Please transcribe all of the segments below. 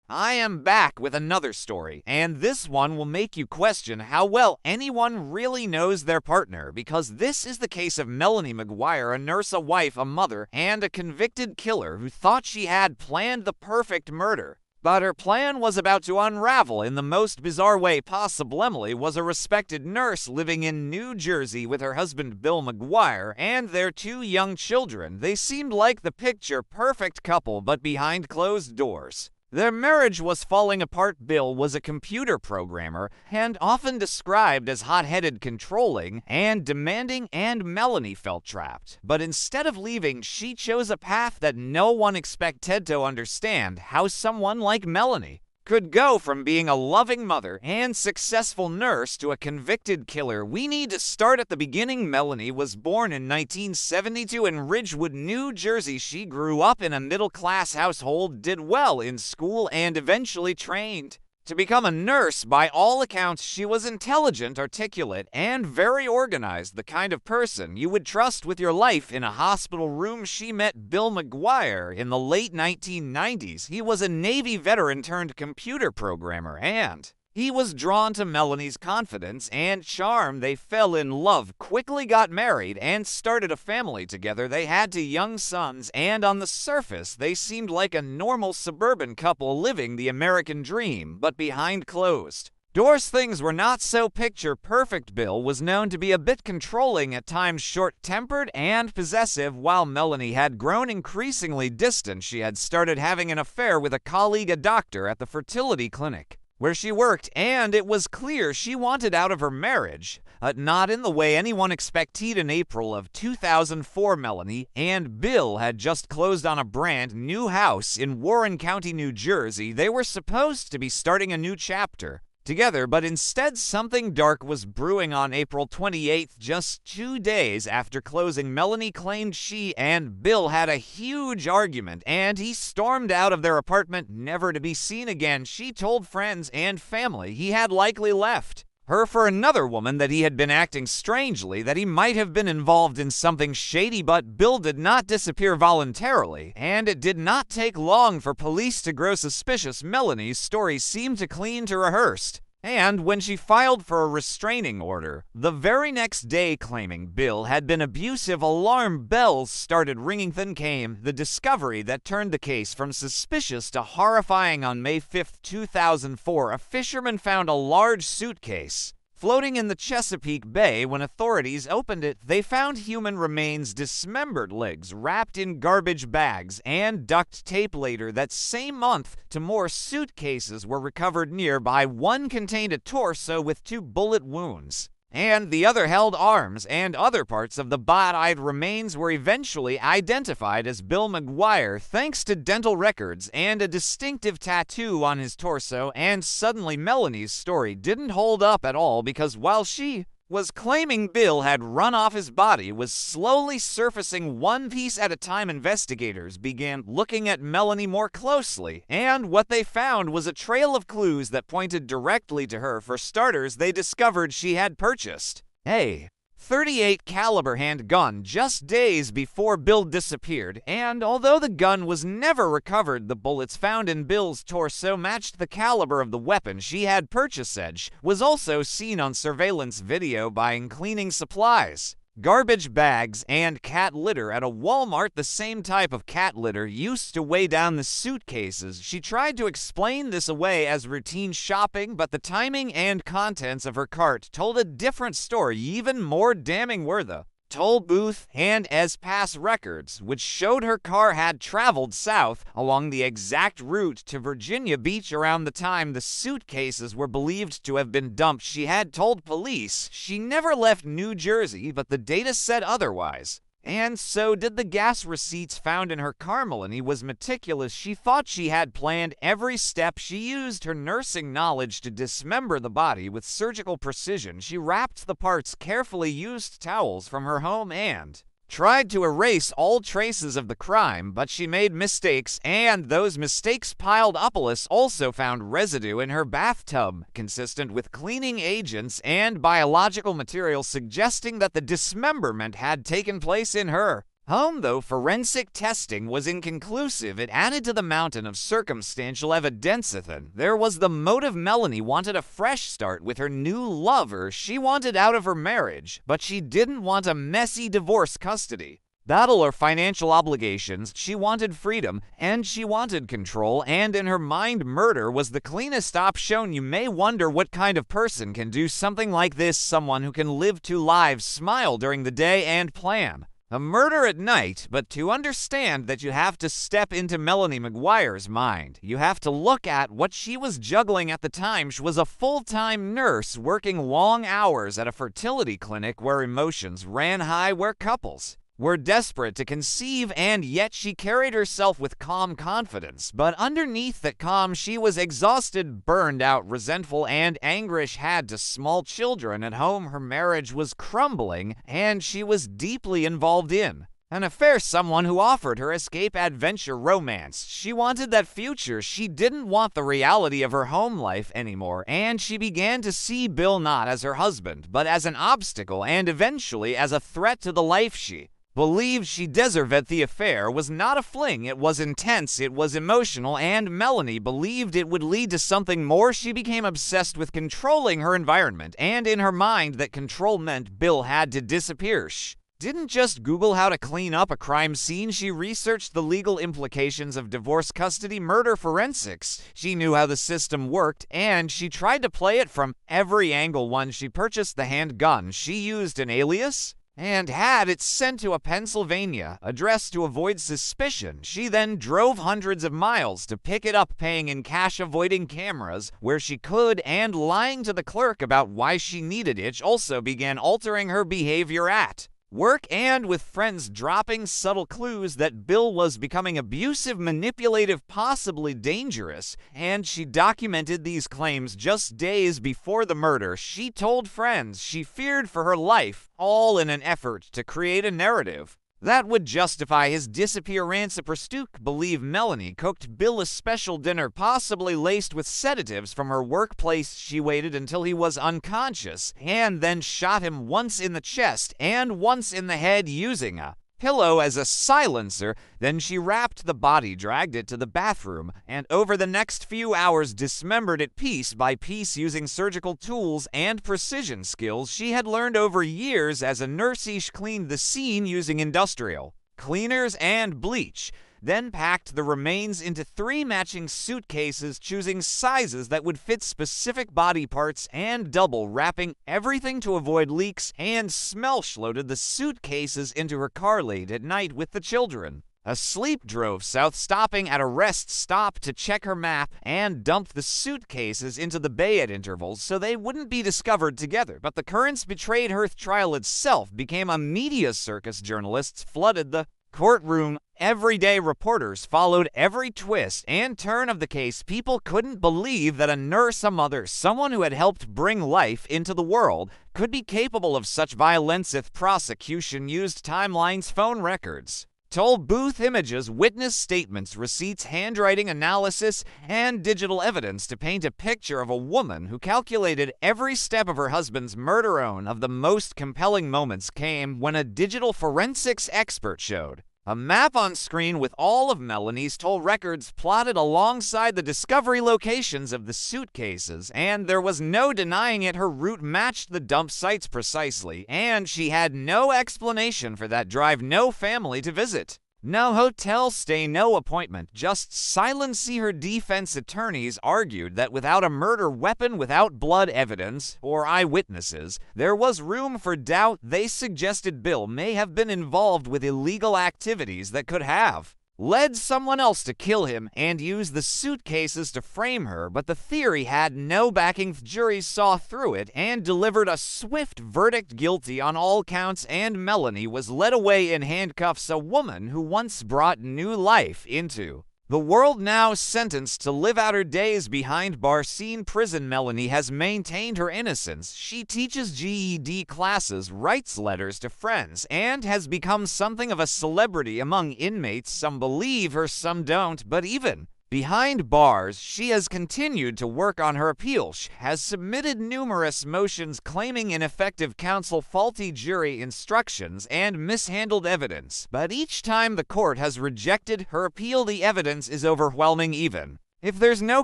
I am back with another story, and this one will make you question how well anyone really knows their partner, because this is the case of Melanie McGuire, a nurse, a wife, a mother, and a convicted killer who thought she had planned the perfect murder. But her plan was about to unravel in the most bizarre way possible. Emily was a respected nurse living in New Jersey with her husband Bill McGuire and their two young children. They seemed like the picture-perfect couple, but behind closed doors. Their marriage was falling apart. Bill was a computer programmer and often described as hot-headed, controlling, and demanding, and Melanie felt trapped. But instead of leaving, she chose a path that no one expected to understand how someone like Melanie could go from being a loving mother and successful nurse to a convicted killer. We need to start at the beginning. Melanie was born in 1972 in Ridgewood, New Jersey. She grew up in a middle-class household, did well in school, and eventually trained to become a nurse. By all accounts, she was intelligent, articulate, and very organized, the kind of person you would trust with your life in a hospital room. She met Bill McGuire in the late 1990s. He was a Navy veteran turned computer programmer, and he was drawn to Melanie's confidence and charm. They fell in love, quickly got married, and started a family together. They had two young sons, and on the surface, they seemed like a normal suburban couple living the American dream. But behind closed doors, things were not so picture-perfect. Bill was known to be a bit controlling, at times short-tempered and possessive, while Melanie had grown increasingly distant. She had started having an affair with a colleague, a doctor at the fertility clinic where she worked, and it was clear she wanted out of her marriage, not in the way anyone expected. In April of 2004, Melanie and Bill had just closed on a brand new house in Warren County, New Jersey. They were supposed to be starting a new chapter together, but instead something dark was brewing. On April 28th, just 2 days after closing, Melanie claimed she and Bill had a huge argument, and he stormed out of their apartment, never to be seen again. She told friends and family he had likely left her for another woman, that he had been acting strangely, that he might have been involved in something shady. But Bill did not disappear voluntarily, and it did not take long for police to grow suspicious. Melanie's story seemed to clean to rehearsed, and when she filed for a restraining order the very next day claiming Bill had been abusive, alarm bells started ringing. Then came the discovery that turned the case from suspicious to horrifying. On May 5, 2004, a fisherman found a large suitcase floating in the Chesapeake Bay. When authorities opened it, they found human remains, dismembered legs wrapped in garbage bags and duct tape. Later that same month, two more suitcases were recovered nearby. One contained a torso with 2 bullet wounds, and the other held arms and other parts of the body. Remains were eventually identified as Bill McGuire thanks to dental records and a distinctive tattoo on his torso. And suddenly Melanie's story didn't hold up at all, because while she was claiming Bill had run off, his body was slowly surfacing one piece at a time. Investigators began looking at Melanie more closely, and what they found was a trail of clues that pointed directly to her. For starters, they discovered she had purchased a .38 caliber handgun just days before Bill disappeared, and although the gun was never recovered, the bullets found in Bill's torso matched the caliber of the weapon she had purchased. Edge was also seen on surveillance video buying cleaning supplies, garbage bags, and cat litter at a Walmart. The same type of cat litter used to weigh down the suitcases. She tried to explain this away as routine shopping, but the timing and contents of her cart told a different story. Even more damning were the toll booth and S-Pass records, which showed her car had traveled south along the exact route to Virginia Beach around the time the suitcases were believed to have been dumped. She had told police she never left New Jersey, but the data said otherwise. And so did the gas receipts found in her car. Melanie was meticulous. She thought she had planned every step. She used her nursing knowledge to dismember the body with surgical precision. She wrapped the parts carefully, used towels from her home, and tried to erase all traces of the crime, but she made mistakes, and those mistakes piled up. Police also found residue in her bathtub, consistent with cleaning agents and biological material, suggesting that the dismemberment had taken place in her Though forensic testing was inconclusive, it added to the mountain of circumstantial evidence. There was the motive. Melanie wanted a fresh start with her new lover. She wanted out of her marriage, but she didn't want a messy divorce custody battle or financial obligations. She wanted freedom, and she wanted control, and in her mind, murder was the cleanest option. You may wonder what kind of person can do something like this. Someone who can live two lives, smile during the day, and plan a murder at night. But to understand that, you have to step into Melanie McGuire's mind. You have to look at what she was juggling at the time. She was a full-time nurse working long hours at a fertility clinic where emotions ran high, where couples were desperate to conceive, and yet she carried herself with calm confidence. But underneath that calm, she was exhausted, burned out, resentful, and anguish. Had two small children at home. Her marriage was crumbling, and she was deeply involved in an affair. Someone who offered her escape, adventure, romance. She wanted that future. She didn't want the reality of her home life anymore, and she began to see Bill not as her husband, but as an obstacle, and eventually as a threat to the life she believed she deserved. The affair was not a fling. It was intense, it was emotional, and Melanie believed it would lead to something more. She became obsessed with controlling her environment, and in her mind that control meant Bill had to disappear. She didn't just Google how to clean up a crime scene. She researched the legal implications of divorce, custody, murder, forensics. She knew how the system worked, and she tried to play it from every angle. Once she purchased the handgun, she used an alias and had it sent to a Pennsylvania address to avoid suspicion. She then drove hundreds of miles to pick it up, paying in cash, avoiding cameras where she could, and lying to the clerk about why she needed it. She also began altering her behavior at work and with friends, dropping subtle clues that Bill was becoming abusive, manipulative, possibly dangerous, and she documented these claims just days before the murder. She told friends she feared for her life, all in an effort to create a narrative that would justify his disappearance. Prostuke believed Melanie cooked Bill a special dinner, possibly laced with sedatives from her workplace. She waited until he was unconscious and then shot him once in the chest and once in the head using a pillow as a silencer. Then she wrapped the body, dragged it to the bathroom, and over the next few hours dismembered it piece by piece using surgical tools and precision skills she had learned over years as a nurse. She cleaned the scene using industrial cleaners and bleach, then packed the remains into 3 matching suitcases, choosing sizes that would fit specific body parts and double wrapping everything to avoid leaks and smell. She loaded the suitcases into her car late at night with the children asleep, drove south, stopping at a rest stop to check her map, and dumped the suitcases into the bay at intervals so they wouldn't be discovered together. But the currents betrayed her. The trial itself became a media circus. Journalists flooded the courtroom. Everyday reporters followed every twist and turn of the case. People couldn't believe that a nurse, a mother, someone who had helped bring life into the world, could be capable of such violence. The prosecution used timelines, phone records, toll booth images, witness statements, receipts, handwriting analysis, and digital evidence to paint a picture of a woman who calculated every step of her husband's murder. One of the most compelling moments came when a digital forensics expert showed a map on screen with all of Melanie's toll records plotted alongside the discovery locations of the suitcases, and there was no denying it. Her route matched the dump sites precisely, and she had no explanation for that drive, no family to visit, no hotel stay, no appointment, just silence. Her defense attorneys argued that without a murder weapon, without blood evidence or eyewitnesses, there was room for doubt. They suggested Bill may have been involved with illegal activities that could have led someone else to kill him and use the suitcases to frame her, but the theory had no backing. Juries saw through it and delivered a swift verdict, guilty on all counts, and Melanie was led away in handcuffs. A woman who once brought new life into the world, now sentenced to live out her days behind bars. Prison. Melanie has maintained her innocence. She teaches GED classes, writes letters to friends, and has become something of a celebrity among inmates. Some believe her, some don't, but even Behind bars, she has continued to work on her appeal. She has submitted numerous motions claiming ineffective counsel, faulty jury instructions, and mishandled evidence. But each time the court has rejected her appeal, the evidence is overwhelming. Even if there's no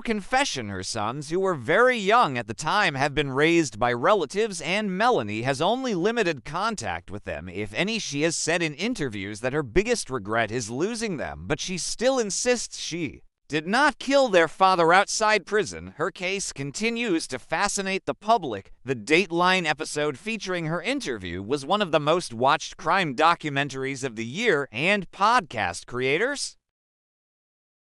confession, her sons, who were very young at the time, have been raised by relatives, and Melanie has only limited contact with them, if any. She has said in interviews that her biggest regret is losing them, but she still insists she did not kill their father outside prison. Her case continues to fascinate the public. The Dateline episode featuring her interview was one of the most watched crime documentaries of the year, and podcast creators